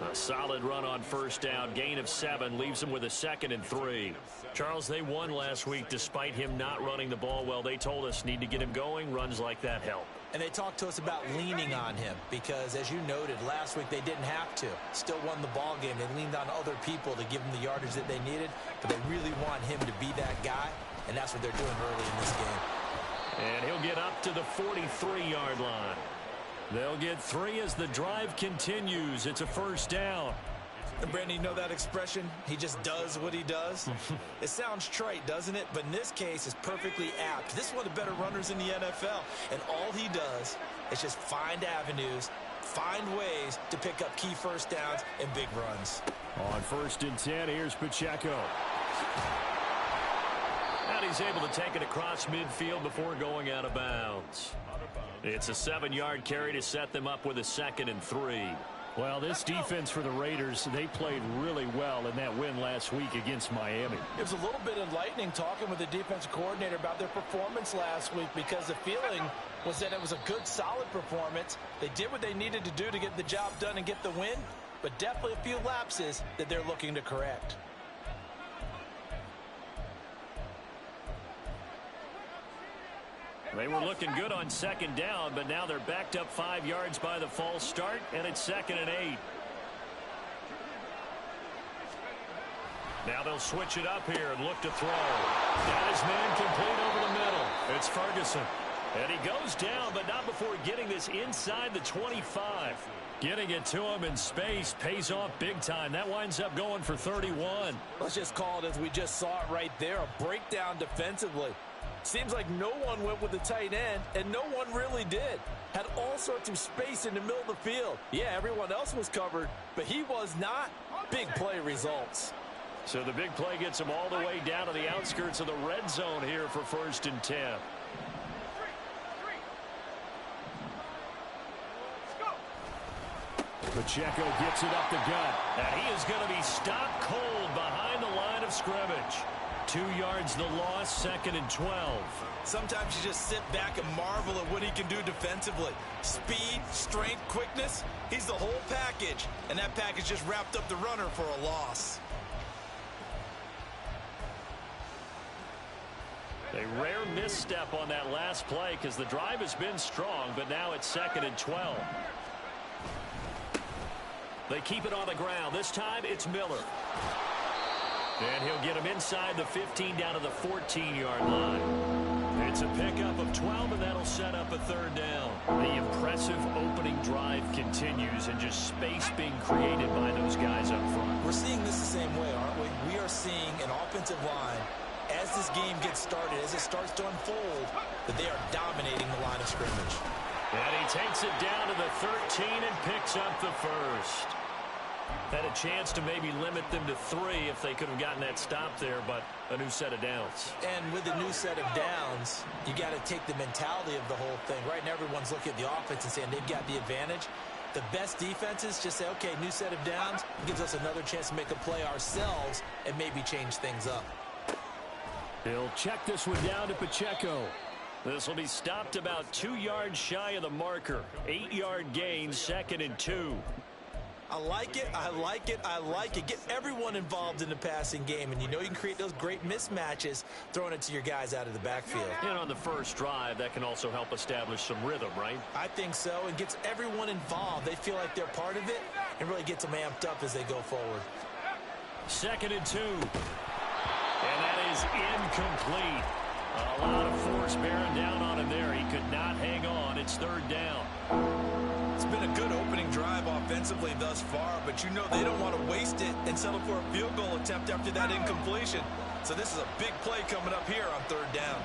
A solid run on first down. Gain of 7 leaves them with a 2nd and 3. Charles, they won last week despite him not running the ball well. They told us need to get him going. Runs like that help. And they talked to us about leaning on him because, as you noted, last week they didn't have to. Still won the ball game. They leaned on other people to give them the yardage that they needed, but they really want him to be that guy, and that's what they're doing early in this game. And he'll get up to the 43-yard line. They'll get 3 as the drive continues. It's a first down. And Brandon, you know that expression? He just does what he does? It sounds trite, doesn't it? But in this case, it's perfectly apt. This is one of the better runners in the NFL. And all he does is just find avenues, find ways to pick up key first downs and big runs. On 1st and 10, here's Pacheco. And he's able to take it across midfield before going out of bounds. It's a 7-yard carry to set them up with a 2nd and 3. Well, this defense for the Raiders, they played really well in that win last week against Miami. It was a little bit enlightening talking with the defensive coordinator about their performance last week because the feeling was that it was a good, solid performance. They did what they needed to do to get the job done and get the win, but definitely a few lapses that they're looking to correct. They were looking good on 2nd down, but now they're backed up 5 yards by the false start, and it's 2nd and 8. Now they'll switch it up here and look to throw. Got his man complete over the middle. It's Ferguson. And he goes down, but not before getting this inside the 25. Getting it to him in space pays off big time. That winds up going for 31. Let's just call it as we just saw it right there, a breakdown defensively. Seems like no one went with the tight end, and no one really did. Had all sorts of space in the middle of the field. Yeah, everyone else was covered, but he was not. Big play results. So the big play gets him all the way down to the outskirts of the red zone here for 1st and 10. Pacheco gets it up the gut, and he is going to be stopped cold behind the line of scrimmage. 2 yards the loss, 2nd and 12. Sometimes you just sit back and marvel at what he can do defensively. Speed, strength, quickness, he's the whole package. And that package just wrapped up the runner for a loss. A rare misstep on that last play because the drive has been strong, but now it's 2nd and 12. They keep it on the ground. This time it's Miller. And he'll get him inside the 15 down to the 14-yard line. It's a pickup of 12, and that'll set up a 3rd down. The impressive opening drive continues, and just space being created by those guys up front. We're seeing this the same way, aren't we? We are seeing an offensive line, as this game gets started, as it starts to unfold, that they are dominating the line of scrimmage. And he takes it down to the 13 and picks up the 1st. Had a chance to maybe limit them to 3 if they could have gotten that stop there, but a new set of downs. And with a new set of downs, you got to take the mentality of the whole thing. Right now, everyone's looking at the offense and saying they've got the advantage. The best defenses just say, okay, new set of downs. It gives us another chance to make a play ourselves and maybe change things up. He'll check this one down to Pacheco. This will be stopped about 2 yards shy of the marker. 8-yard gain, 2nd and 2. I like it, I like it, I like it. Get everyone involved in the passing game, and you know you can create those great mismatches throwing it to your guys out of the backfield. And on the first drive, that can also help establish some rhythm, right? I think so, and gets everyone involved. They feel like they're part of it, and really gets them amped up as they go forward. 2nd and 2. And that is incomplete. A lot of force bearing down on him there. He could not hang on. It's 3rd down. It's been a good opening drive offensively thus far, but you know they don't want to waste it and settle for a field goal attempt after that incompletion. So this is a big play coming up here on 3rd down.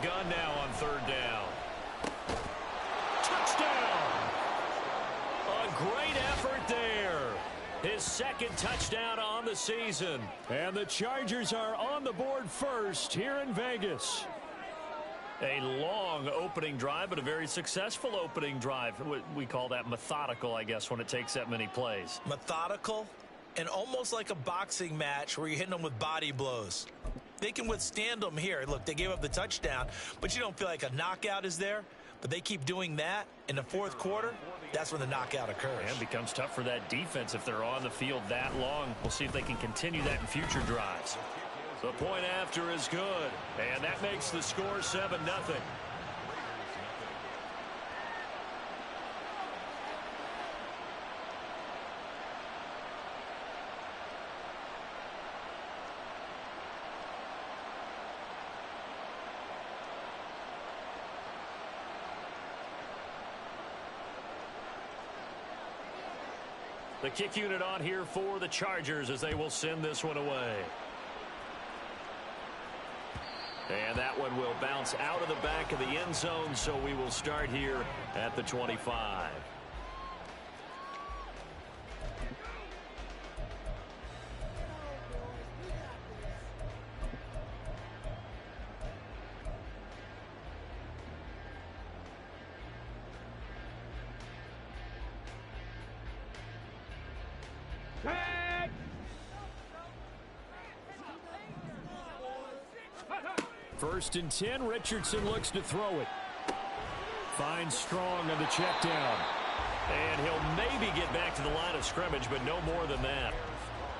Gun now on 3rd down. Touchdown! A great effort there. His 2nd touchdown on the season. And the Chargers are on the board first here in Vegas. A long opening drive, but a very successful opening drive. We call that methodical, I guess, when it takes that many plays. Methodical and almost like a boxing match where you're hitting them with body blows. They can withstand them here. Look, they gave up the touchdown, but you don't feel like a knockout is there. But they keep doing that in the fourth quarter. That's when the knockout occurs. And it becomes tough for that defense if they're on the field that long. We'll see if they can continue that in future drives. The point after is good, and that makes the score 7-0. The kick unit on here for the Chargers as they will send this one away. And that one will bounce out of the back of the end zone, so we will start here at the 25. First and 10, Richardson looks to throw it. Finds Strong on the check down. And he'll maybe get back to the line of scrimmage, but no more than that.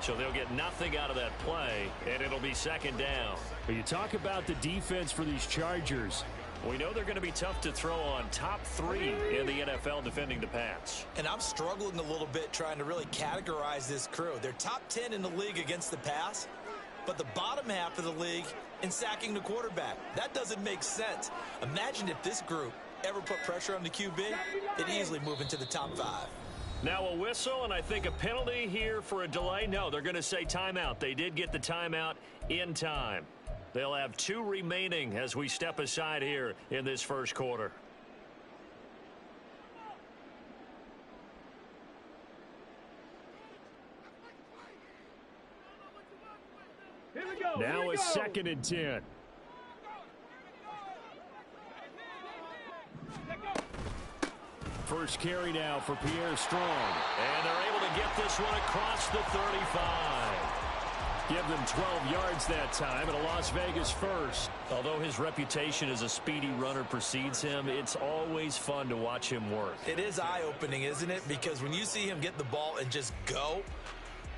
So they'll get nothing out of that play, and it'll be second down. But you talk about the defense for these Chargers. We know they're going to be tough to throw on. Top 3 in the NFL defending the pass. And I'm struggling a little bit trying to really categorize this crew. They're top 10 in the league against the pass, but the bottom half of the league in sacking the quarterback. That doesn't make sense. Imagine if this group ever put pressure on the QB, they'd easily move into the top 5. Now a whistle, and I think a penalty here for a delay. No, they're going to say timeout. They did get the timeout in time. They'll have 2 remaining as we step aside here in this first quarter. Now a second and 10. First carry now for Pierre Strong. And they're able to get this one across the 35. Give them 12 yards that time, and a Las Vegas first. Although his reputation as a speedy runner precedes him, it's always fun to watch him work. It is eye-opening, isn't it? Because when you see him get the ball and just go,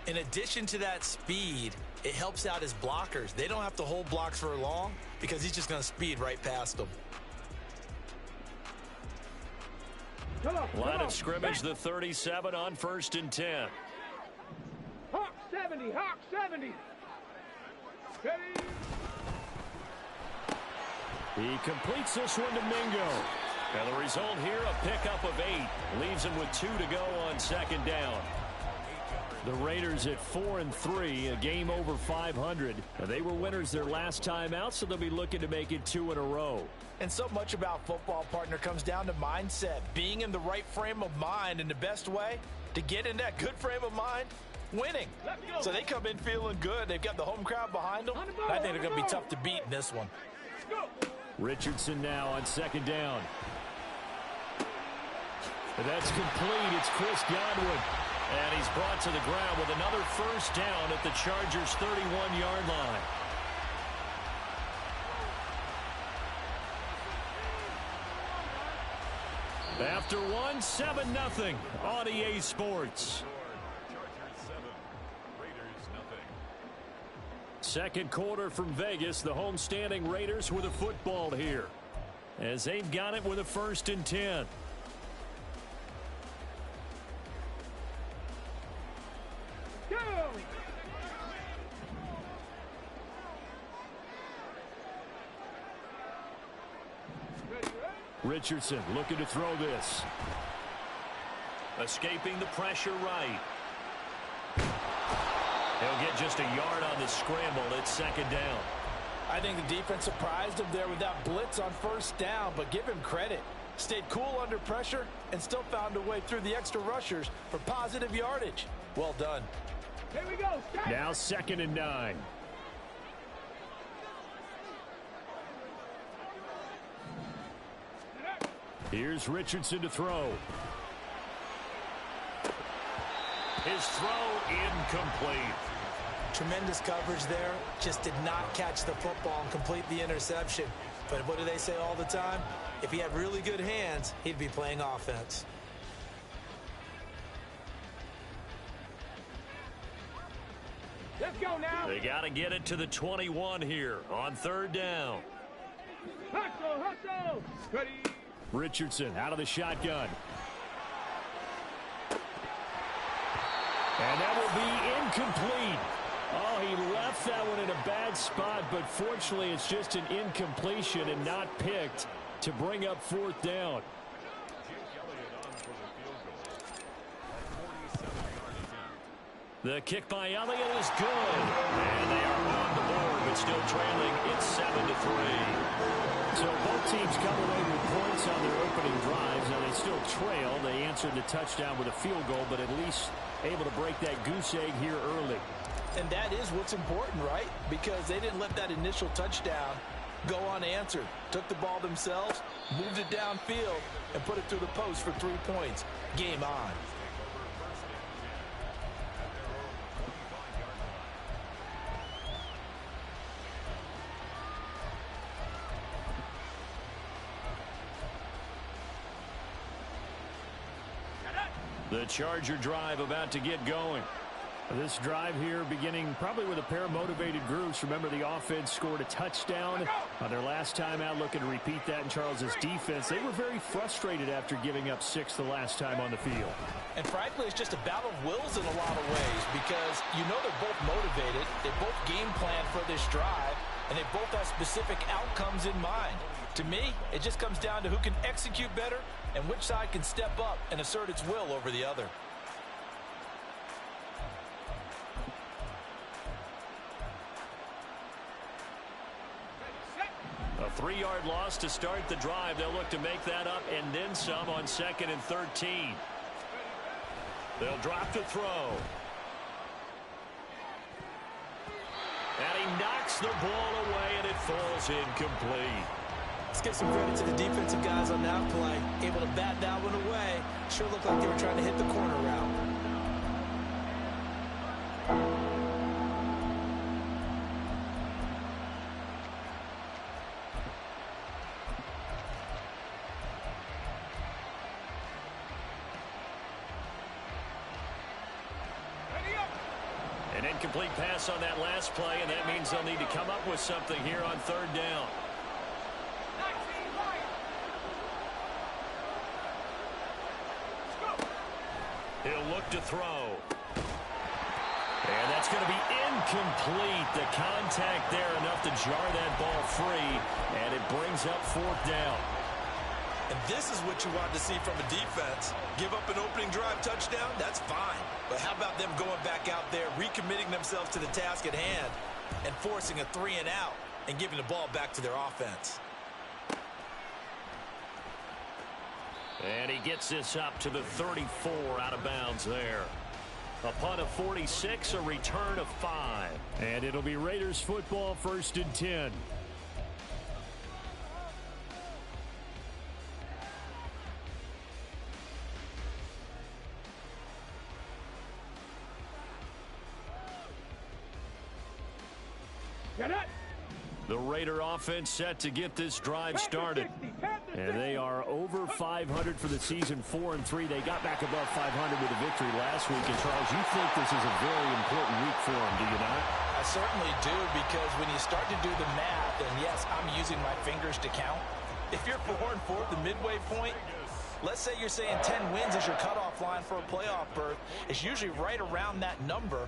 in addition to that speed, it helps out his blockers. They don't have to hold blocks for long because he's just going to speed right past them. Line of scrimmage, the 37 on first and 10. Hawk 70, Hawk 70. Ready? He completes this one to Mingo. And the result here, a pickup of 8. Leaves him with 2 to go on second down. The Raiders at 4-3, a game over 500. They were winners their last time out, so they'll be looking to make it 2 in a row. And so much about football, partner, comes down to mindset. Being in the right frame of mind, and the best way to get in that good frame of mind, winning. So they come in feeling good. They've got the home crowd behind them. I think they're going to be tough to beat in this one. Richardson now on second down. And that's complete. It's Chris Godwin. And he's brought to the ground with another first down at the Chargers' 31-yard line. After one, 7-0 on EA Sports. Second quarter from Vegas. The homestanding Raiders with a football here, as they've got it with a first and 10. Richardson looking to throw this. Escaping the pressure right. He'll get just a yard on the scramble. It's second down. I think the defense surprised him there with that blitz on first down, but give him credit. Stayed cool under pressure and still found a way through the extra rushers for positive yardage. Well done. Here we go. Now second and 9. Here's Richardson to throw. His throw incomplete. Tremendous coverage there. Just did not catch the football and complete the interception. But what do they say all the time? If he had really good hands, he'd be playing offense. Let's go now. They got to get it to the 21 here on third down. Hustle, hustle. Ready. Richardson out of the shotgun. And that will be incomplete. Oh, he left that one in a bad spot, but fortunately it's just an incompletion and not picked to bring up fourth down. The kick by Elliott is good. And they are on the board, but still trailing. It's 7-3. So both teams come away with points on their opening drives. Now they still trail. They answered the touchdown with a field goal, but at least able to break that goose egg here early. And that is what's important, right? Because they didn't let that initial touchdown go unanswered. Took the ball themselves, moved it downfield, and put it through the post for 3 points. Game on. The Charger drive about to get going. This drive here beginning probably with a pair of motivated groups. Remember, the offense scored a touchdown on their last time out, looking to repeat that in Charles's defense. They were very frustrated after giving up 6 the last time on the field. And frankly, it's just a battle of wills in a lot of ways because you know they're both motivated. They both game plan for this drive, and they both have specific outcomes in mind. To me, it just comes down to who can execute better and which side can step up and assert its will over the other. A 3-yard loss to start the drive. They'll look to make that up and then some on 2nd and 13. They'll drop to throw. And he knocks the ball away, and it falls incomplete. Let's give some credit to the defensive guys on that play. Able to bat that one away. Sure looked like they were trying to hit the corner route. An incomplete pass on that last play, and that means they'll need to come up with something here on third down. He'll look to throw. And that's going to be incomplete. The contact there enough to jar that ball free, and it brings up fourth down. And this is what you want to see from a defense. Give up an opening drive touchdown, that's fine. But how about them going back out there, recommitting themselves to the task at hand, and forcing a 3-and-out and giving the ball back to their offense. And he gets this up to the 34 out of bounds there. A punt of 46, a return of 5. And it'll be Raiders football, 1st and 10. Get it. The Raider offense set to get this drive started. And they are over 500 for the season, 4-3. They got back above 500 with a victory last week. And, Charles, you think this is a very important week for them, do you not? I certainly do, because when you start to do the math, and yes, I'm using my fingers to count. If you're 4-4 at the midway point, let's say you're saying 10 wins is your cutoff line for a playoff berth. It's usually right around that number.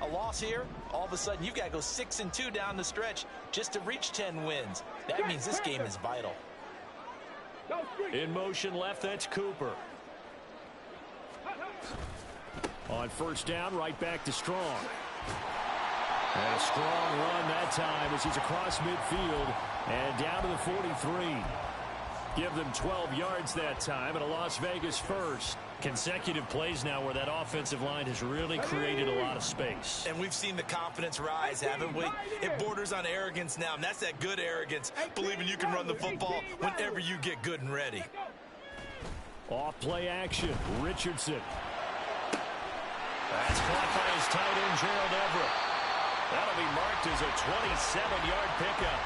A loss here, all of a sudden you've got to go 6-2 down the stretch just to reach 10 wins. That means this game is vital. In motion left, that's Cooper. On first down, right back to Strong. And a strong run that time as he's across midfield and down to the 43. Give them 12 yards that time and a Las Vegas first. Consecutive plays now where that offensive line has really created a lot of space. And we've seen the confidence rise, haven't we? It borders on arrogance now, and that's that good arrogance, believing you can run the football whenever you get good and ready. Off play action. Richardson. That's caught by his tight end, Gerald Everett. That'll be marked as a 27-yard pickup.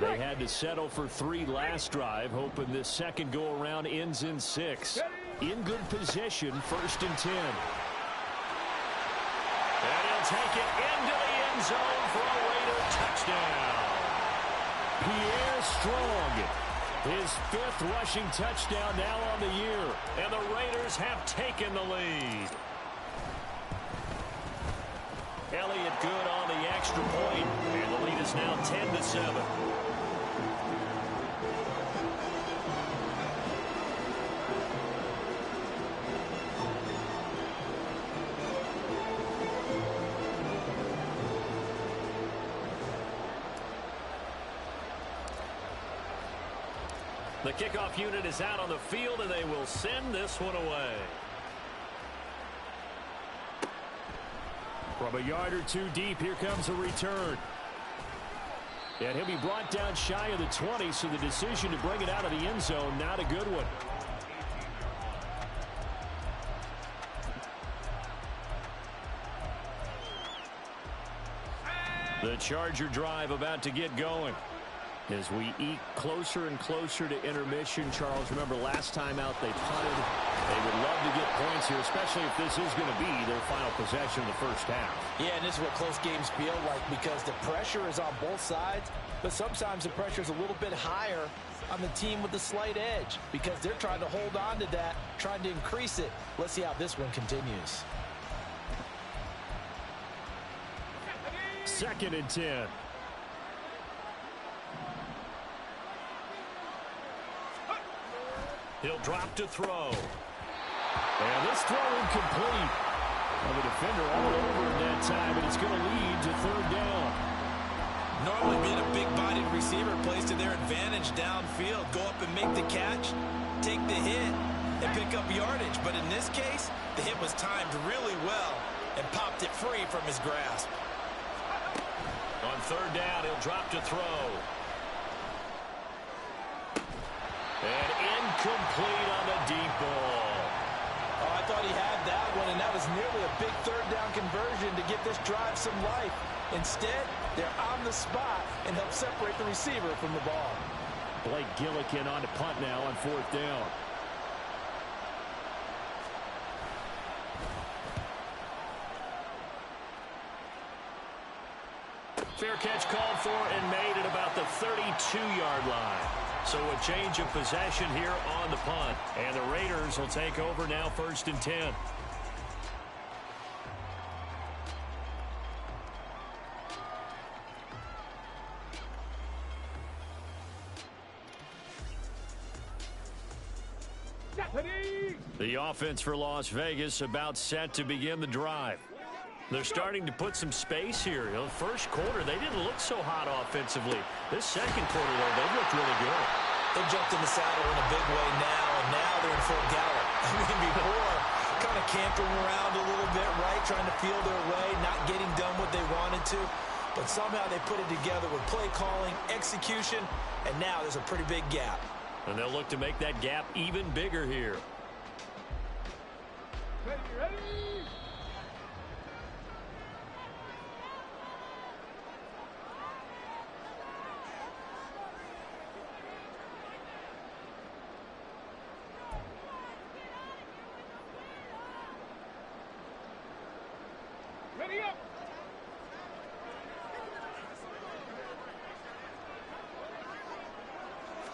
They had to settle for 3 last drive, hoping this second go-around ends in 6. In good position, 1st and 10. And he'll take it into the end zone for a Raider touchdown. Pierre Strong, his 5th rushing touchdown now on the year. And the Raiders have taken the lead. Elliott good on the extra point, and the lead is now 10-7. The kickoff unit is out on the field, and they will send this one away. From a yard or 2 deep, here comes a return. And he'll be brought down shy of the 20, so the decision to bring it out of the end zone, not a good one. The Charger drive about to get going. As we eke closer and closer to intermission, Charles, remember last time out they punted. They would love to get points here, especially if this is going to be their final possession of the first half. Yeah, and this is what close games feel like because the pressure is on both sides, but sometimes the pressure is a little bit higher on the team with the slight edge because they're trying to hold on to that, trying to increase it. Let's see how this one continues. 2nd and 10. He'll drop to throw. And this throw incomplete. Well, the defender all over him that time, but it's going to lead to 3rd down. Normally being a big-bodied receiver plays to their advantage downfield. Go up and make the catch, take the hit, and pick up yardage. But in this case, the hit was timed really well and popped it free from his grasp. On 3rd down, he'll drop to throw. And incomplete on the deep ball. Oh, I thought he had that one, and that was nearly a big 3rd down conversion to give this drive some life. Instead, they're on the spot and help separate the receiver from the ball. Blake Gillikin on to punt now on 4th down. Fair catch called for and made at about the 32-yard line. So a change of possession here on the punt. And the Raiders will take over now 1st and 10. The offense for Las Vegas about set to begin the drive. They're starting to put some space here. You know, the first quarter, they didn't look so hot offensively. This second quarter, though, they've looked really good. They jumped in the saddle in a big way now, and now they're in full gallop. I mean, before, kind of cantering around a little bit, right, trying to feel their way, not getting done what they wanted to. But somehow they put it together with play calling, execution, and now there's a pretty big gap. And they'll look to make that gap even bigger here. Ready? Ready up.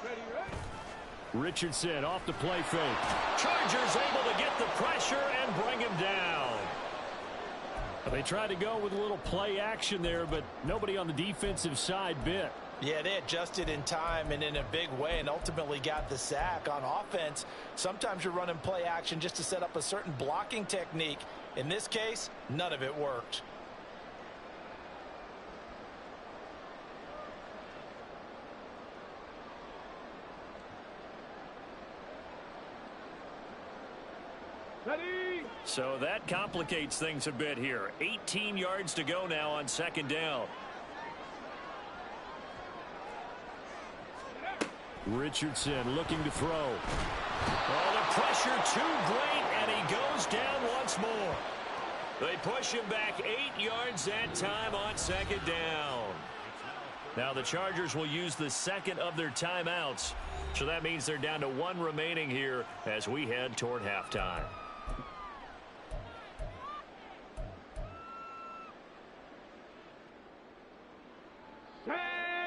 Ready. Richardson off the play fake. Chargers able to get the pressure and bring him down. They tried to go with a little play action there, but nobody on the defensive side bit. Yeah, they adjusted in time and in a big way and ultimately got the sack. On offense, sometimes you're running play action just to set up a certain blocking technique. In this case, none of it worked. Ready? So that complicates things a bit here. 18 yards to go now on second down. Richardson looking to throw. Oh, the pressure too great, and he goes down once more. They push him back 8 yards that time on second down. Now the Chargers will use the second of their timeouts. So that means they're down to one remaining here as we head toward halftime.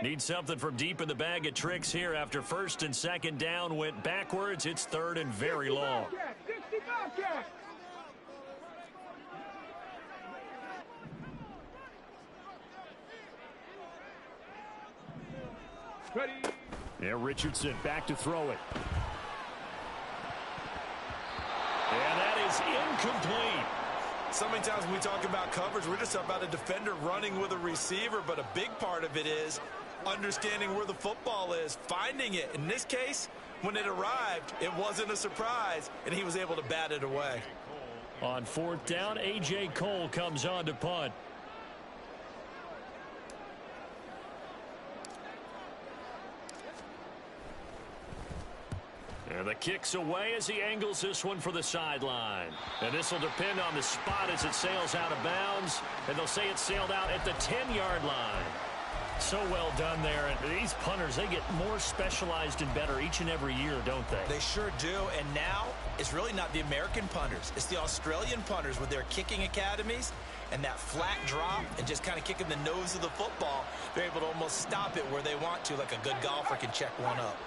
Need something from deep in the bag of tricks here after first and second down went backwards. It's third and very long. Ready? Yeah, Richardson back to throw it. And that is incomplete. So many times when we talk about coverage, we're just about a defender running with a receiver, but a big part of it is understanding where the football is, finding it. In this case, when it arrived, it wasn't a surprise, and he was able to bat it away. On fourth down, A.J. Cole comes on to punt. And the kick's away as he angles this one for the sideline. And this will depend on the spot as it sails out of bounds. And they'll say it sailed out at the 10-yard line. So well done there. And these punters, they get more specialized and better each and every year, don't they? They sure do. And now it's really not the American punters. It's the Australian punters with their kicking academies and that flat drop and just kind of kicking the nose of the football. They're able to almost stop it where they want to, like a good golfer can check one up.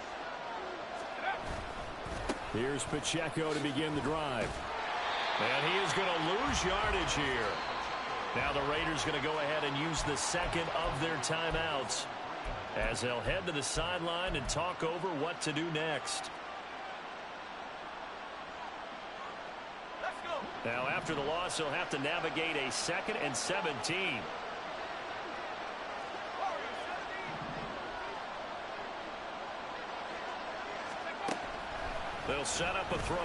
Here's Pacheco to begin the drive. And he is going to lose yardage here. Now the Raiders going to go ahead and use the second of their timeouts as they'll head to the sideline and talk over what to do next. Let's go. Now after the loss, he'll have to navigate a 2nd and 17. They'll set up a throw.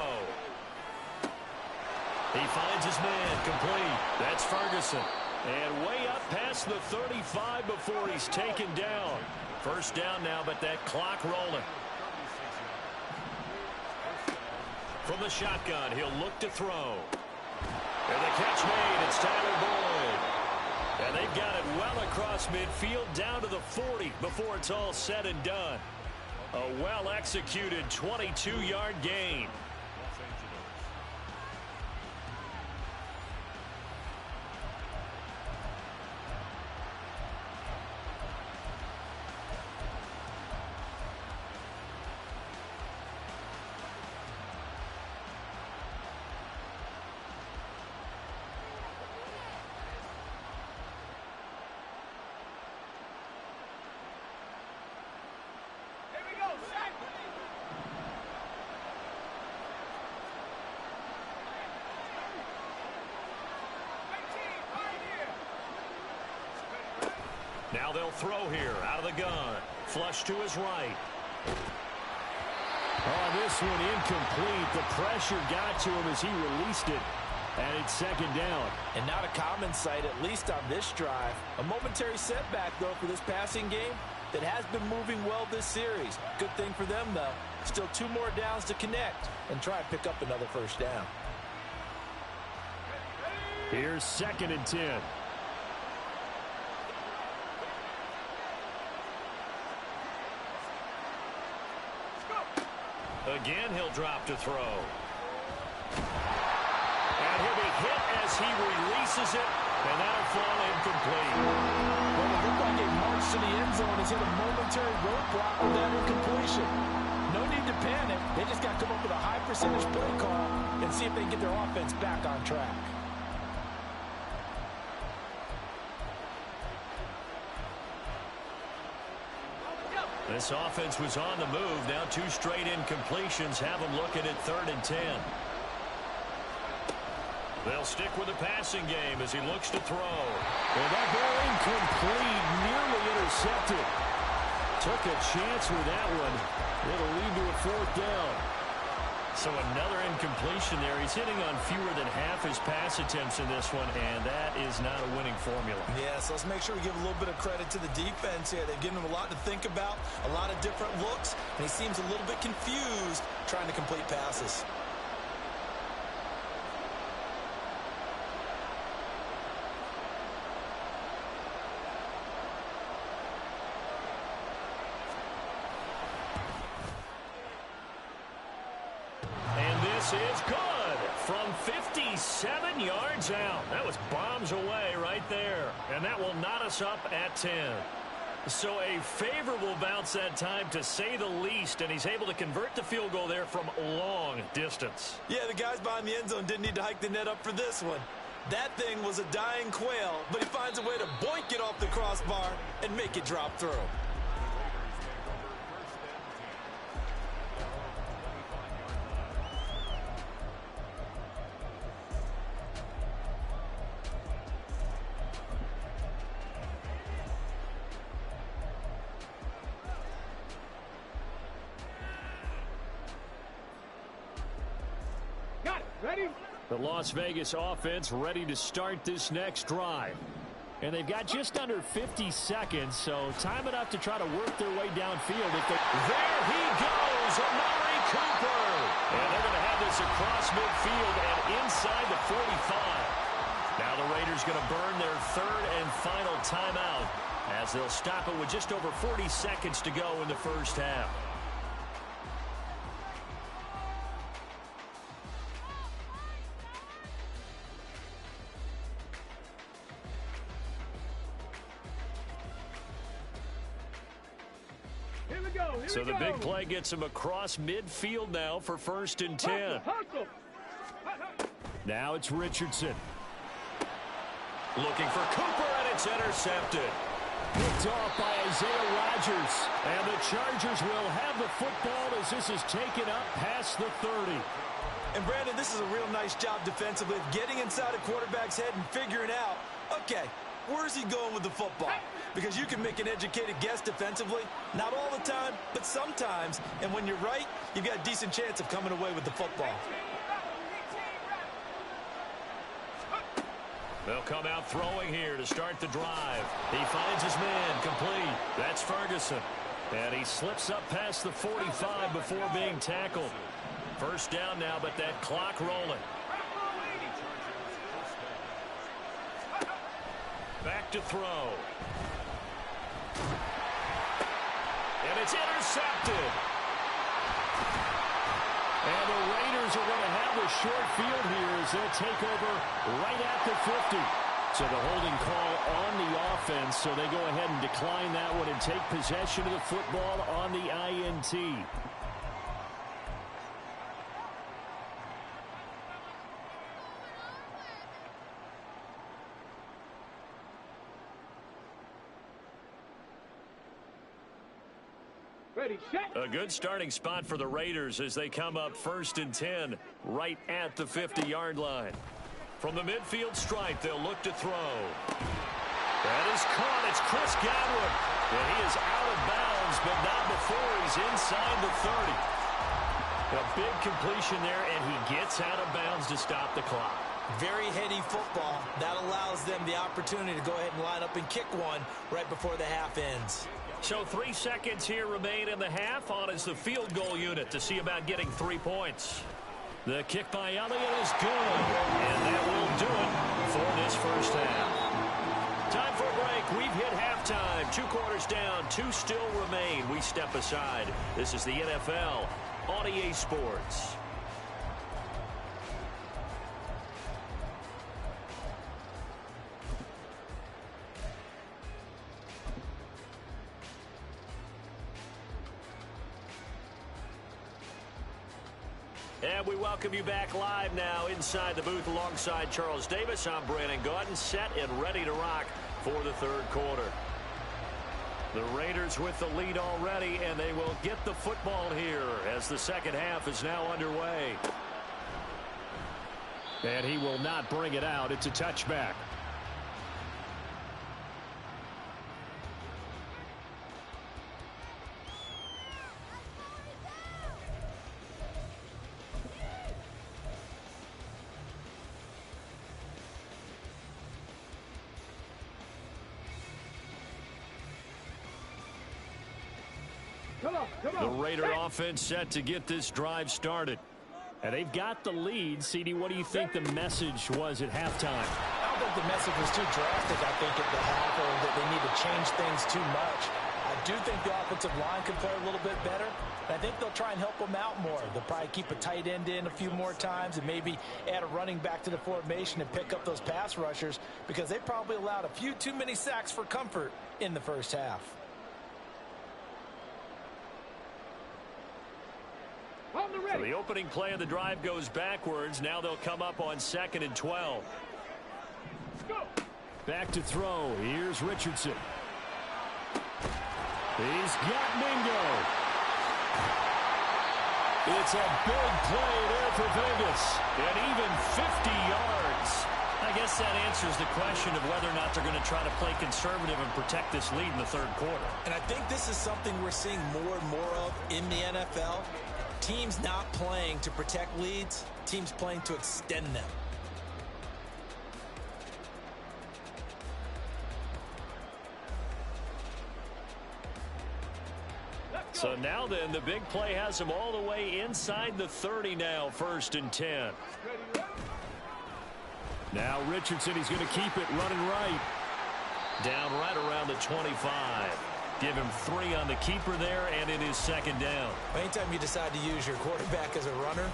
He finds his man complete. That's Ferguson. And way up past the 35 before he's taken down. First down now, but that clock rolling. From the shotgun, he'll look to throw. And the catch made. It's Tyler Boyd. And they've got it well across midfield down to the 40 before it's all said and done. A well-executed 22-yard gain. Now they'll throw here out of the gun. Flush to his right. Oh, this one incomplete. The pressure got to him as he released it. And it's second down. And not a common sight, at least on this drive. A momentary setback, though, for this passing game that has been moving well this series. Good thing for them, though. Still 2 more downs to connect and try and pick up another first down. Here's 2nd and 10. Again, he'll drop to throw. And he'll be hit as he releases it, and that'll fall incomplete. Well, it looked like a march to the end zone has hit a momentary roadblock with that incompletion. No need to panic. They just got to come up with a high percentage play call and see if they can get their offense back on track. This offense was on the move. Now 2 straight incompletions have them looking at 3rd and 10. They'll stick with the passing game as he looks to throw. And that ball incomplete, nearly intercepted. Took a chance with that one. It'll lead to a 4th down. So another incompletion there. He's hitting on fewer than half his pass attempts in this one, and that is not a winning formula. Yeah, so let's make sure we give a little bit of credit to the defense here. They've given him a lot to think about, a lot of different looks, and he seems a little bit confused trying to complete passes. Is good from 57 yards out. That was bombs away right there. And that will knot us up at 10. So a favorable bounce that time, to say the least, and he's able to convert the field goal there from long distance. Yeah, the guys behind the end zone didn't need to hike the net up for this one. That thing was a dying quail, but he finds a way to boink it off the crossbar and make it drop through. The Las Vegas offense ready to start this next drive. And they've got just under 50 seconds, so time enough to try to work their way downfield. There he goes, Amari Cooper. And they're going to have this across midfield and inside the 45. Now the Raiders going to burn their third and final timeout as they'll stop it with just over 40 seconds to go in the first half. So the big play gets him across midfield now for 1st and 10. Now it's Richardson. Looking for Cooper, and it's intercepted. Picked off by Isaiah Rodgers. And the Chargers will have the football as this is taken up past the 30. And Brandon, this is a real nice job defensively of getting inside a quarterback's head and figuring out, okay, where's he going with the football? Because you can make an educated guess defensively. Not all the time, but sometimes. And when you're right, you've got a decent chance of coming away with the football. They'll come out throwing here to start the drive. He finds his man complete. That's Ferguson. And he slips up past the 45 before being tackled. First down now, but that clock rolling. Back to throw. And it's intercepted. And the Raiders are going to have the short field here as they'll take over right at the 50. So the holding call on the offense, so they go ahead and decline that one and take possession of the football on the INT. A good starting spot for the Raiders as they come up 1st and 10 right at the 50-yard line. From the midfield stripe, they'll look to throw. That is caught. It's Chris Godwin. And he is out of bounds, but not before he's inside the 30. A big completion there, and he gets out of bounds to stop the clock. Very heady football. That allows them the opportunity to go ahead and line up and kick one right before the half ends. So 3 seconds here remain in the half. On is the field goal unit to see about getting 3 points. The kick by Elliott is good. And that will do it for this first half. Time for a break. We've hit halftime. 2 quarters down. 2 still remain. We step aside. This is the NFL on EA Sports. And we welcome you back live now inside the booth alongside Charles Davis. I'm Brandon Gaudin, set and ready to rock for the third quarter. The Raiders with the lead already, and they will get the football here as the second half is now underway. And he will not bring it out. It's a touchback. The Raider offense set to get this drive started. And they've got the lead. CD, what do you think the message was at halftime? I don't think the message was too drastic, I think, at the half, or that they need to change things too much. I do think the offensive line can play a little bit better. I think they'll try and help them out more. They'll probably keep a tight end in a few more times and maybe add a running back to the formation and pick up those pass rushers, because they probably allowed a few too many sacks for comfort in the first half. So the opening play of the drive goes backwards. Now they'll come up on 2nd and 12. Back to throw. Here's Richardson. He's got Mingo. It's a big play there for Vegas. And even 50 yards. I guess that answers the question of whether or not they're going to try to play conservative and protect this lead in the third quarter. And I think this is something we're seeing more and more of in the NFL. Teams not playing to protect leads, teams playing to extend them. So now then, the big play has them all the way inside the 30 now, 1st and 10. Now Richardson, he's going to keep it running right. Down right around the 25. Give him 3 on the keeper there, and it is 2nd down. Anytime you decide to use your quarterback as a runner,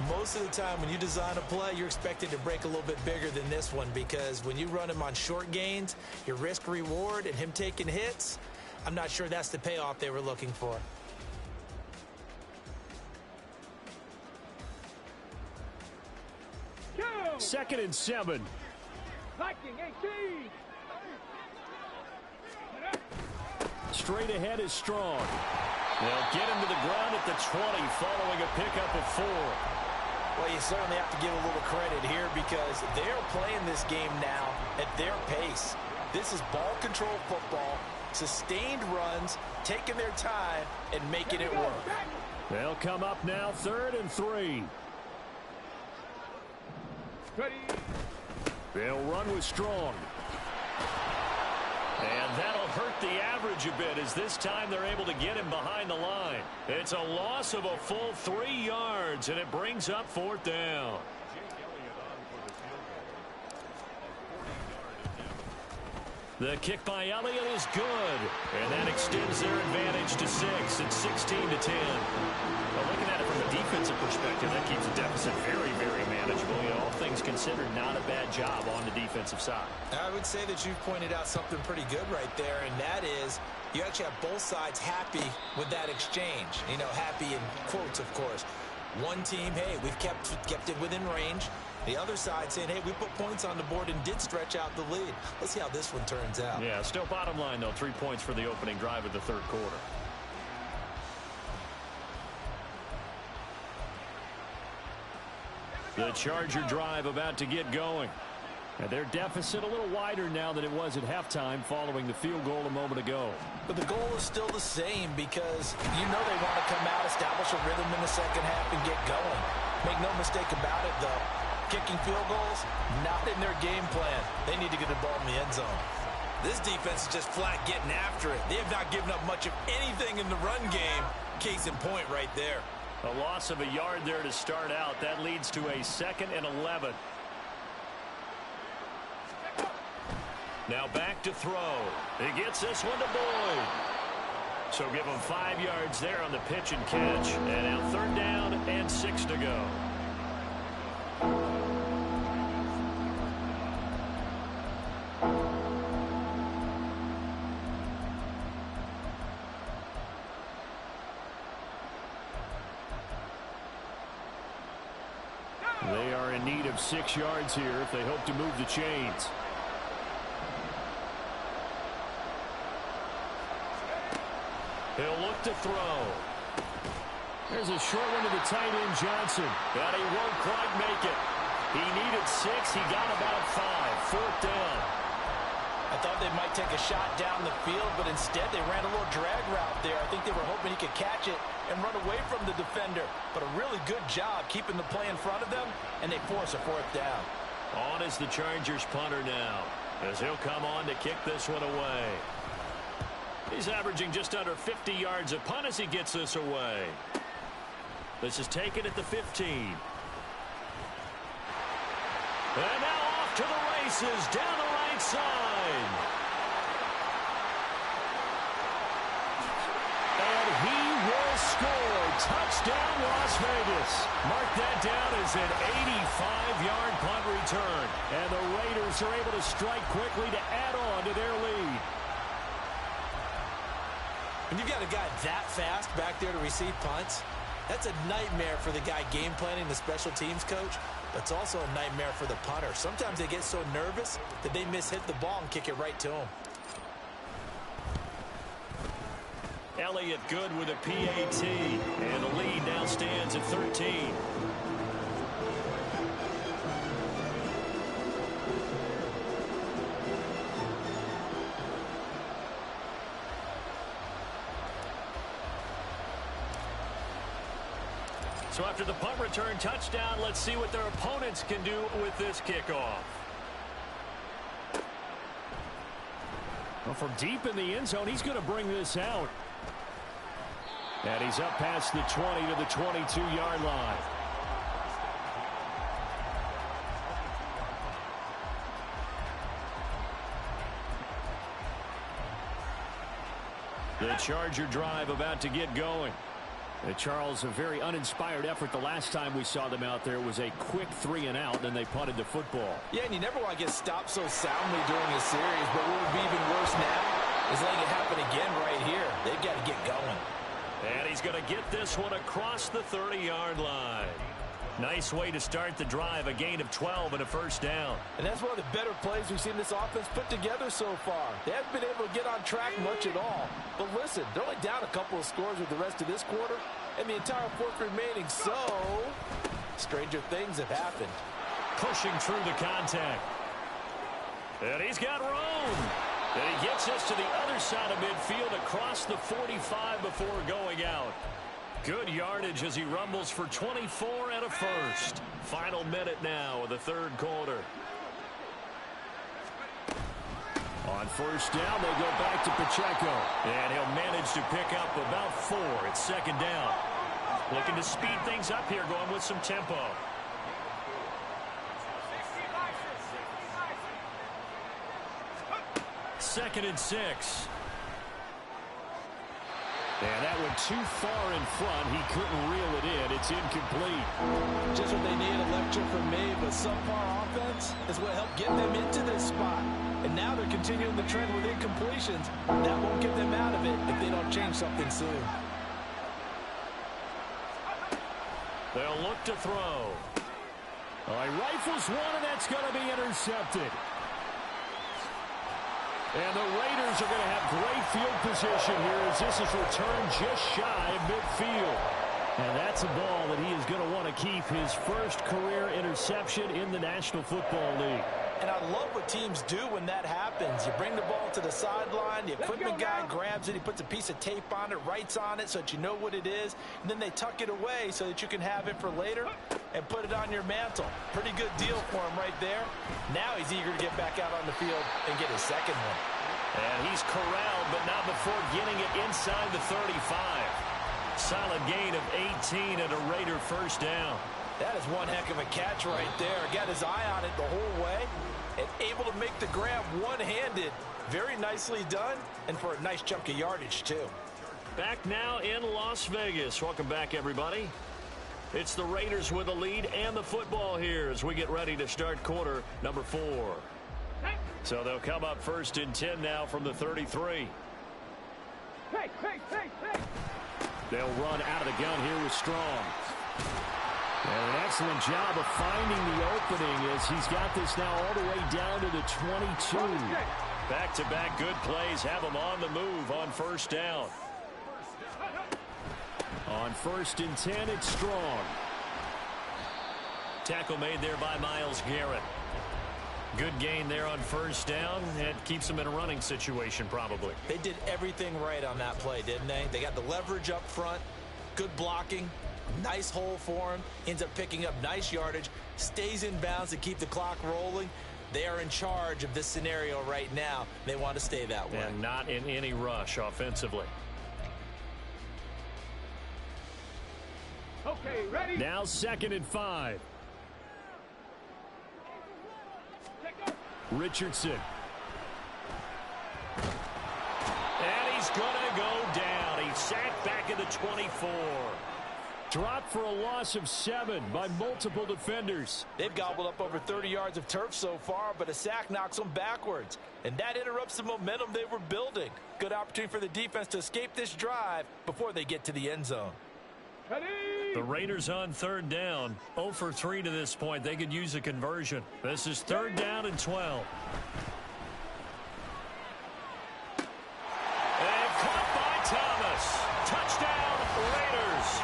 most of the time when you design a play, you're expected to break a little bit bigger than this one, because when you run him on short gains, your risk-reward and him taking hits, I'm not sure that's the payoff they were looking for. Go. 2nd and 7. Viking 18. Straight ahead is Strong. They'll get him to the ground at the 20 following a pickup of 4. Well, you certainly have to give a little credit here, because they're playing this game now at their pace. This is ball control football, sustained runs, taking their time and making it work. They'll come up now 3rd and 3. Ready. They'll run with Strong. And that'll hurt the average a bit, as this time they're able to get him behind the line. It's a loss of a full 3 yards, and it brings up 4th down. The kick by Elliott is good, and that extends their advantage to 6. It's 16 to 10. Well, looking at it from a defensive perspective, that keeps the deficit very, very manageable. You know, all things considered, not a bad job on the defensive side. I would say that you've pointed out something pretty good right there, and that is you actually have both sides happy with that exchange. You know, happy in quotes, of course. One team, hey, we've kept it within range. The other side saying, hey, we put points on the board and did stretch out the lead. Let's see how this one turns out. Yeah, still bottom line, though, 3 points for the opening drive of the third quarter. The Charger drive about to get going. And their deficit a little wider now than it was at halftime following the field goal a moment ago. But the goal is still the same, because you know they want to come out, establish a rhythm in the second half, and get going. Make no mistake about it, though. Kicking field goals, not in their game plan. They need to get the ball in the end zone. This defense is just flat getting after it. They have not given up much of anything in the run game. Case in point right there. A loss of a yard there to start out. That leads to a 2nd and 11. Now back to throw. He gets this one to Boyd. So give him 5 yards there on the pitch and catch. And now 3rd down and 6 to go. They are in need of 6 yards here if they hope to move the chains. He'll look to throw. There's a short one to the tight end, Johnson. But he won't quite make it. He needed 6. He got about 5. 4th down. I thought they might take a shot down the field, but instead they ran a little drag route there. I think they were hoping he could catch it and run away from the defender. But a really good job keeping the play in front of them, and they force a 4th down. On is the Chargers punter now, as he'll come on to kick this one away. He's averaging just under 50 yards a punt as he gets this away. This is taken at the 15. And now off to the races down the right side. And he will score. Touchdown, Las Vegas. Mark that down as an 85-yard punt return. And the Raiders are able to strike quickly to add on to their lead. When you've got a guy that fast back there to receive punts, that's a nightmare for the guy game planning, the special teams coach, but it's also a nightmare for the punter. Sometimes they get so nervous that they mishit the ball and kick it right to him. Elliott good with a PAT, and the lead now stands at 13. So after the punt return touchdown, let's see what their opponents can do with this kickoff. Well, from deep in the end zone, he's going to bring this out. And he's up past the 20 to the 22-yard line. The Charger drive about to get going. Charles, a very uninspired effort the last time we saw them out there was a quick 3-and-out, and they punted the football. Yeah, and you never want to get stopped so soundly during a series, but what would be even worse now is letting it happen again right here. They've got to get going. And he's going to get this one across the 30-yard line. Nice way to start the drive, a gain of 12 and a first down. And that's one of the better plays we've seen this offense put together so far. They haven't been able to get on track much at all. But listen, they're only down a couple of scores with the rest of this quarter, and the entire fourth remaining. So, stranger things have happened. Pushing through the contact. And he's got room. And he gets us to the other side of midfield across the 45 before going out. Good yardage as he rumbles for 24 and a first. Final minute now of the third quarter. On first down, they go back to Pacheco. And he'll manage to pick up about 4. It's second down. Looking to speed things up here, going with some tempo. Second and 6. And that went too far in front. He couldn't reel it in. It's incomplete. Just what they need, a lecture from me, but subpar offense is what helped get them into this spot. And now they're continuing the trend with incompletions. That won't get them out of it if they don't change something soon. They'll look to throw. All right, rifles one, and that's going to be intercepted. And the Raiders are going to have great field position here as this is returned just shy of midfield. And that's a ball that he is going to want to keep, his first career interception in the National Football League. And I love what teams do when that happens. You bring the ball to the sideline, the equipment guy grabs it, he puts a piece of tape on it, writes on it so that you know what it is, and then they tuck it away so that you can have it for later and put it on your mantle. Pretty good deal for him right there. Now he's eager to get back out on the field and get his second one. And he's corralled, but not before getting it inside the 35. Solid gain of 18 and a Raider first down. That is one heck of a catch right there. Got his eye on it the whole way and able to make the grab one-handed. Very nicely done, and for a nice chunk of yardage, too. Back now in Las Vegas. Welcome back, everybody. It's the Raiders with the lead and the football here as we get ready to start quarter number 4. So they'll come up first and 10 now from the 33. Hey. They'll run out of the gun here with Strong. And an excellent job of finding the opening as he's got this now all the way down to the 22. Back-to-back good plays have him on the move on first down. On first and 10, it's Strong. Tackle made there by Myles Garrett. Good gain there on first down. It keeps them in a running situation probably. They did everything right on that play, didn't they? They got the leverage up front, good blocking, nice hole for him, ends up picking up nice yardage, stays in bounds to keep the clock rolling. They are in charge of this scenario right now. They want to stay that way. And not in any rush offensively. Okay, ready? Now 2nd and 5. Richardson. And he's going to go down. He's sacked back at the 24. Dropped for a loss of 7 by multiple defenders. They've gobbled up over 30 yards of turf so far, but a sack knocks them backwards. And that interrupts the momentum they were building. Good opportunity for the defense to escape this drive before they get to the end zone. Ready? The Raiders on 3rd down. 0 for 3 to this point. They could use a conversion. This is 3rd down and 12. And caught by Thomas. Touchdown, Raiders.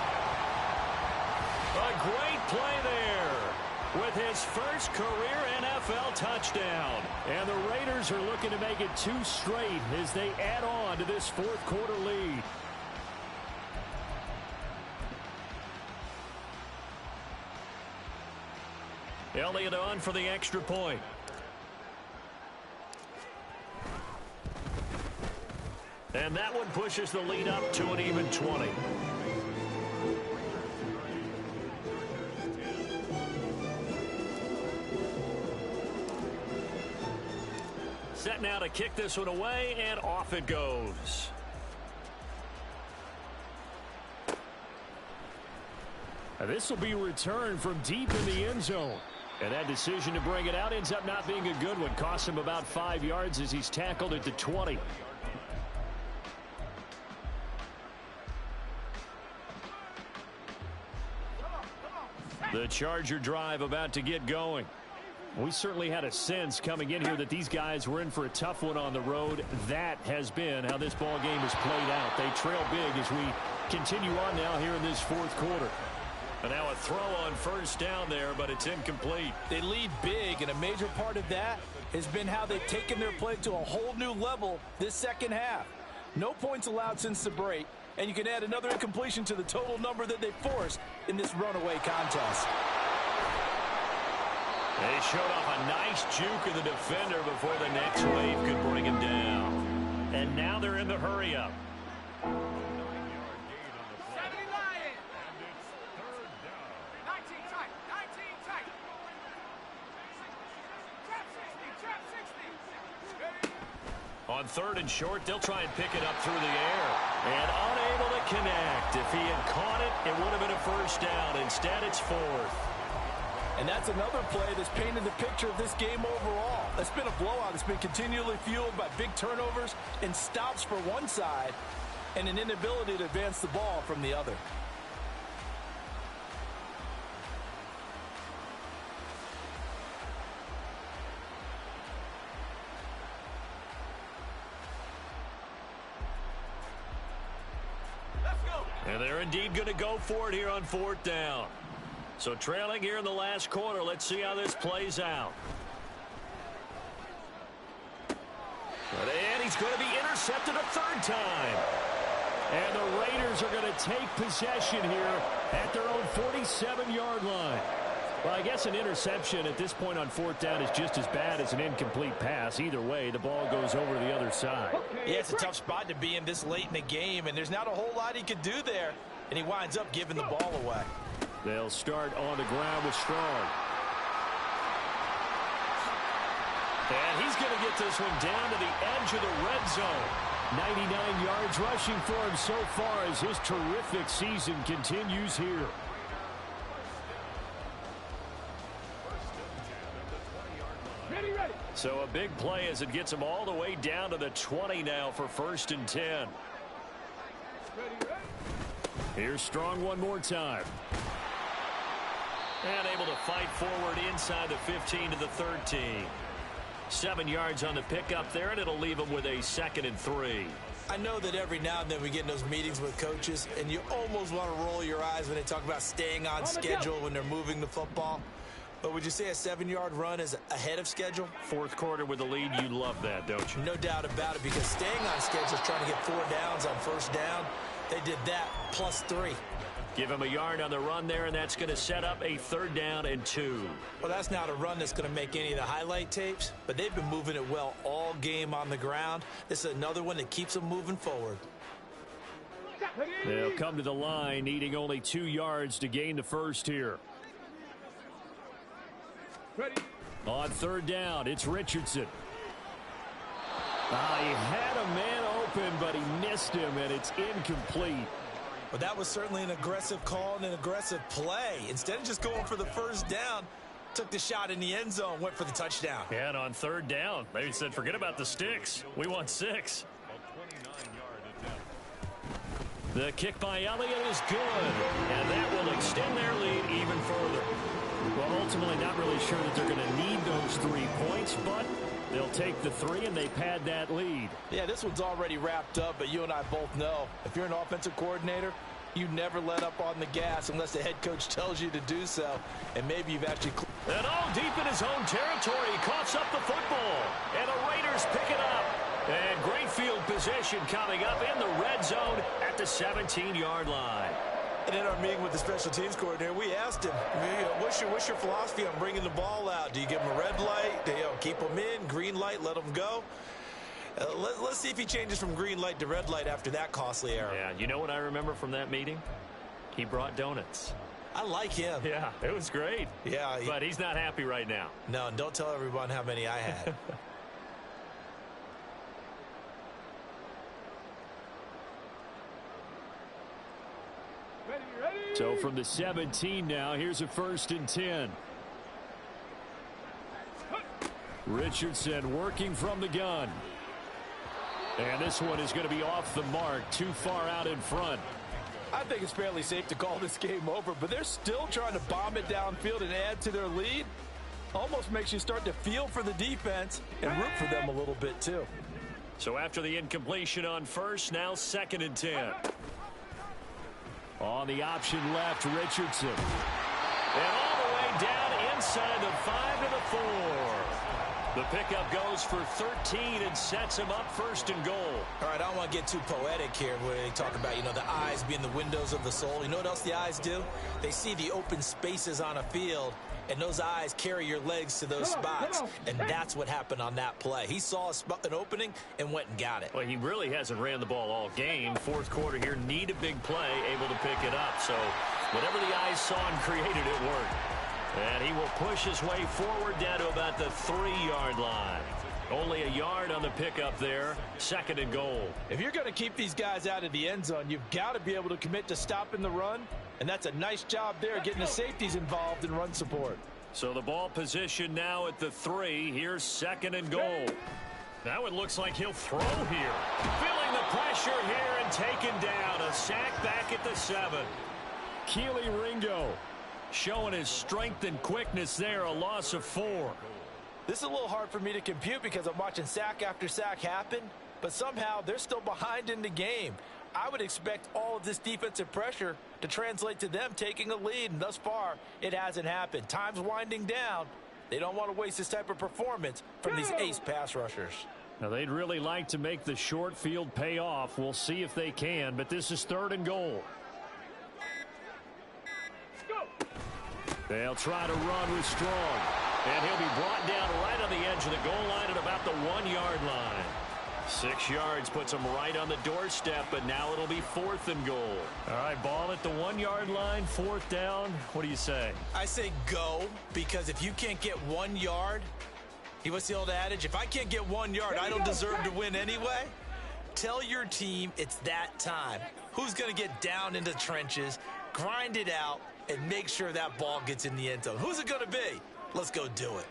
A great play there with his first career NFL touchdown. And the Raiders are looking to make it 2 straight as they add on to this 4th quarter lead. Elliott on for the extra point. And that one pushes the lead up to an even 20. Set now to kick this one away, and off it goes. This will be returned from deep in the end zone. And that decision to bring it out ends up not being a good one. Costs him about 5 yards as he's tackled at the 20. The Charger drive about to get going. We certainly had a sense coming in here that these guys were in for a tough one on the road. That has been how this ball game has played out. They trail big as we continue on now here in this 4th quarter. And now a throw on 1st down there, but it's incomplete. They lead big, and a major part of that has been how they've taken their play to a whole new level this 2nd half. No points allowed since the break, and you can add another incompletion to the total number that they forced in this runaway contest. They showed off a nice juke of the defender before the next wave could bring him down. And now they're in the hurry-up. On 3rd and short, they'll try and pick it up through the air. And unable to connect. If he had caught it, it would have been a 1st down. Instead, it's 4th. And that's another play that's painted the picture of this game overall. It's been a blowout. It's been continually fueled by big turnovers and stops for one side and an inability to advance the ball from the other. And they're indeed going to go for it here on 4th down. So trailing here in the last quarter. Let's see how this plays out. And he's going to be intercepted a 3rd time. And the Raiders are going to take possession here at their own 47-yard line. Well, I guess an interception at this point on 4th down is just as bad as an incomplete pass. Either way, the ball goes over the other side. Yeah, it's a tough spot to be in this late in the game, and there's not a whole lot he could do there, and he winds up giving the ball away. They'll start on the ground with Strong. And he's going to get this one down to the edge of the red zone. 99 yards rushing for him so far as his terrific season continues here. So a big play as it gets him all the way down to the 20 now for 1st and 10. Here's Strong one more time. And able to fight forward inside the 15 to the 13. 7 yards on the pickup there, and it'll leave him with a 2nd and 3. I know that every now and then we get in those meetings with coaches, and you almost want to roll your eyes when they talk about staying on schedule when they're moving the football. But would you say a 7-yard run is ahead of schedule? 4th quarter with the lead, you love that, don't you? No doubt about it, because staying on schedule is trying to get 4 downs on 1st down. They did that plus 3. Give him a yard on the run there, and that's going to set up a 3rd down and 2. Well, that's not a run that's going to make any of the highlight tapes, but they've been moving it well all game on the ground. This is another one that keeps them moving forward. They'll come to the line, needing only 2 yards to gain the first here. Ready. On 3rd down, it's Richardson. He had a man open, but he missed him, and it's incomplete. Well, that was certainly an aggressive call and an aggressive play. Instead of just going for the 1st down, took the shot in the end zone, went for the touchdown. Yeah, and on 3rd down, they said, forget about the sticks. We want 6. The kick by Elliott is good, and that will extend their lead even further. Well, ultimately, not really sure that they're going to need those 3 points, but they'll take the 3, and they pad that lead. Yeah, this one's already wrapped up, but you and I both know if you're an offensive coordinator, you never let up on the gas unless the head coach tells you to do so, and maybe you've actually... And deep in his own territory, he coughs up the football, and the Raiders pick it up. And great field position coming up in the red zone at the 17-yard line. And in our meeting with the special teams coordinator, we asked him, what's your philosophy on bringing the ball out? Do you give him a red light? Do you keep them in? Green light, let them go? Let's see if he changes from green light to red light after that costly error. Yeah, you know what I remember from that meeting? He brought donuts. I like him. Yeah, it was great. Yeah. But he's not happy right now. No, and don't tell everyone how many I had. So from the 17 now, here's a 1st and 10. Richardson working from the gun. And this one is going to be off the mark, too far out in front. I think it's fairly safe to call this game over, but they're still trying to bomb it downfield and add to their lead. Almost makes you start to feel for the defense and root for them a little bit, too. So after the incompletion on 1st, now 2nd and 10. On the option left, Richardson. And all the way down inside the 5 to the 4. The pickup goes for 13 and sets him up 1st and goal. All right, I don't want to get too poetic here where they talk about, the eyes being the windows of the soul. You know what else the eyes do? They see the open spaces on a field, and those eyes carry your legs to those spots. And that's what happened on that play. He saw an opening and went and got it. Well, he really hasn't ran the ball all game. 4th quarter here, need a big play, able to pick it up. So whatever the eyes saw and created, it worked. And he will push his way forward down to about the 3-yard line. Only a yard on the pickup there. 2nd and goal. If you're going to keep these guys out of the end zone, you've got to be able to commit to stopping the run. And that's a nice job there, getting the safeties involved in run support. So the ball position now at the 3. Here's 2nd and goal. Now it looks like he'll throw here. Feeling the pressure here and taken down. A sack back at the 7. Keely Ringo showing his strength and quickness there. A loss of 4. This is a little hard for me to compute because I'm watching sack after sack happen, but somehow they're still behind in the game. I would expect all of this defensive pressure to translate to them taking a lead, and thus far, it hasn't happened. Time's winding down. They don't want to waste this type of performance from these ace pass rushers. Now, they'd really like to make the short field pay off. We'll see if they can, but this is 3rd and goal. They'll try to run with Strong. And he'll be brought down right on the edge of the goal line at about the 1-yard line. 6 yards puts him right on the doorstep, but now it'll be 4th and goal. All right, ball at the 1-yard line, 4th down. What do you say? I say go, because if you can't get 1 yard, what's the old adage? If I can't get 1 yard, I don't deserve to win anyway. Tell your team it's that time. Who's going to get down into the trenches, grind it out, and make sure that ball gets in the end zone? Who's it going to be? Let's go do it.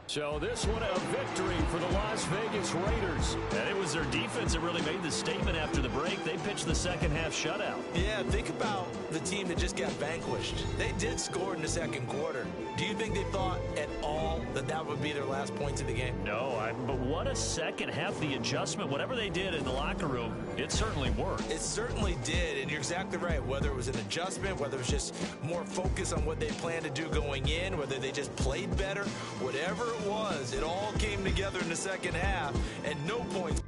So this one a victory for the Las Vegas Raiders. And it was their defense that really made the statement after the break. They pitched the second half shutout. Yeah, think about the team that just got vanquished. They did score in the second quarter. Do you think they thought at all that that would be their last points of the game? No, but what a second half. The adjustment, whatever they did in the locker room, it certainly worked. It certainly did, and you're exactly right. Whether it was an adjustment, whether it was just more focus on what they planned to do going in, whether they just played better, whatever it was, it all came together in the second half, and no points.